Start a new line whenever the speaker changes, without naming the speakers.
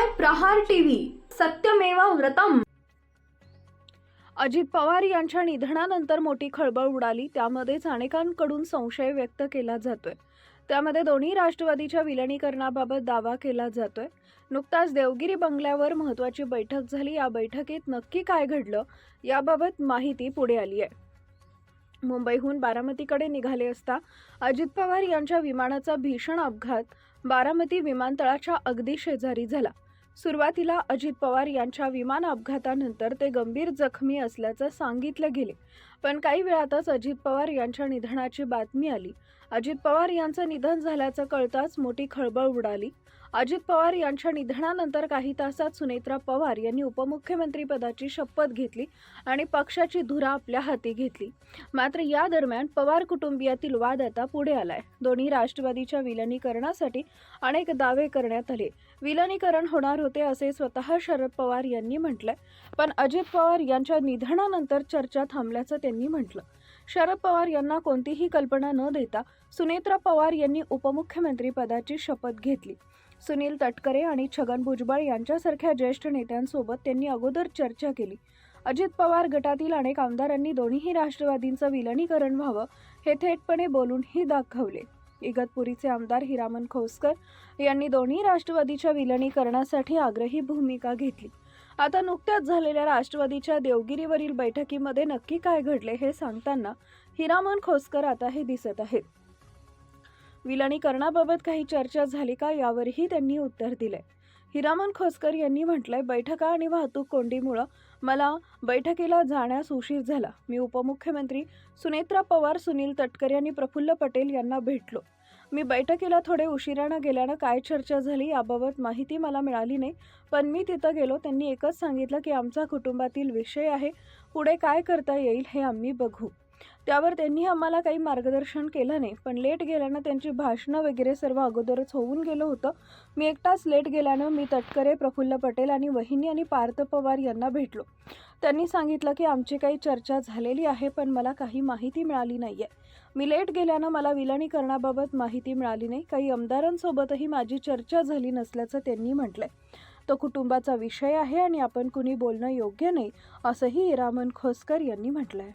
पाहताय प्रहार टीव्ही, सत्यमेव व्रतम।
अजित पवार यांच्या निधनानंतर मोठी खळबळ उडाली। त्यामध्येच अनेकांकडून संशय व्यक्त केला जातोय। त्यामध्ये दोन्ही राष्ट्रवादीच्या विलिनीकरणाबाबत दावा केला जातोय। नुकताच देवगिरी बंगल्यावर महत्त्वाची बैठक झाली। या बैठकीत नक्की काय घडलं याबाबत माहिती पुढे आली आहे। मुंबईहून बारामतीकडे निघाले असता अजित पवार यांच्या विमानाचा भीषण अपघात बारामती विमानतळाच्या अगदी शेजारी झाला। सुरुवातीला अजित पवार यांच्या विमान अपघातानंतर ते गंभीर जखमी असल्याचं सांगितलं गेले, पण काही वेळातच अजित पवार यांच्या निधनाची बातमी आली। अजित पवार यांचं निधन झाल्याचं कळताच मोठी खळबळ उडाली। अजित पवार यांच्या निधनानंतर काही तासात सुनेत्रा पवार यांनी उपमुख्यमंत्री पदाची शपथ घेतली आणि पक्षाची धुरा आपल्या हाती घेतली। मात्र या दरम्यान पवार कुटुंबियातील वाद आता पुढे आलाय। दोन्ही राष्ट्रवादीच्या विलिनीकरणासाठी अनेक दावे करण्यात आले। विलिनीकरण होणार होते असे स्वतः शरद पवार यांनी म्हटलंय, पण अजित पवार यांच्या निधनानंतर चर्चा थांबल्याचं त्यांनी म्हटलं। शरद पवार यांना कोणतीही कल्पना न देता सुनेत्रा पवार यांनी उपमुख्यमंत्री पदाची शपथ घेतली। सुनील तटकरे आणि छगन भुजबळ यांच्यासारख्या ज्येष्ठ नेत्यांसोबत त्यांनी अगोदर चर्चा केली। अजित पवार गटातील अनेक आमदारांनी दोन्ही राष्ट्रवादींचं विलिनीकरण व्हावं हे थेटपणे बोलूनही दाखवले। इगतपुरीचे आमदार हिरामन खोसकर यांनी दोन्ही राष्ट्रवादीच्या विलिनीकरणासाठी आग्रही भूमिका घेतली। आता नुकत्याच झालेल्या राष्ट्रवादीच्या देवगिरीवरील बैठकीमध्ये नक्की काय घडले हे सांगताना हिरामन खोसकर आता हे दिसत आहेत। विलिनीकरणाबाबत काही चर्चा झाली का यावरही त्यांनी उत्तर दिले। हिरामन खोसकर यांनी म्हटलंय, बैठका आणि वाहतूक कोंडीमुळे मला बैठकीला जाण्यास उशीर झाला। मी उपमुख्यमंत्री सुनेत्रा पवार, सुनील तटकरे आणि प्रफुल्ल पटेल यांना भेटलो। मी बैठकीला थोडे उशिराने गेल्यानं काय चर्चा झाली याबाबत माहिती मला मिळाली नाही, पण मी तिथं गेलो। त्यांनी एकच सांगितलं की आमचा कुटुंबातील विषय आहे, पुढे काय करता येईल हे आम्ही बघू। त्यावर त्यांनी आम्हाला काही मार्गदर्शन केलं नाही, पण लेट गेल्यानं त्यांची भाषणं वगैरे सर्व अगोदरच होऊन गेलं होतं। मी एकटाच लेट गेल्यानं मी तटकरे, प्रफुल्ल पटेल आणि वहिनी आणि पार्थ पवार यांना भेटलो। त्यांनी सांगितलं की आमची काही चर्चा झालेली आहे, पण मला काही माहिती मिळाली नाहीये। मी लेट गेल्यानं मला विलिनीकरणाबाबत माहिती मिळाली नाही। काही आमदारांसोबतही माझी चर्चा झाली नसल्याचं त्यांनी म्हटलंय। तो कुटुंबाचा विषय आहे आणि आपण कुणी बोलणं योग्य नाही असंही हिरामन खोसकर यांनी म्हटलंय।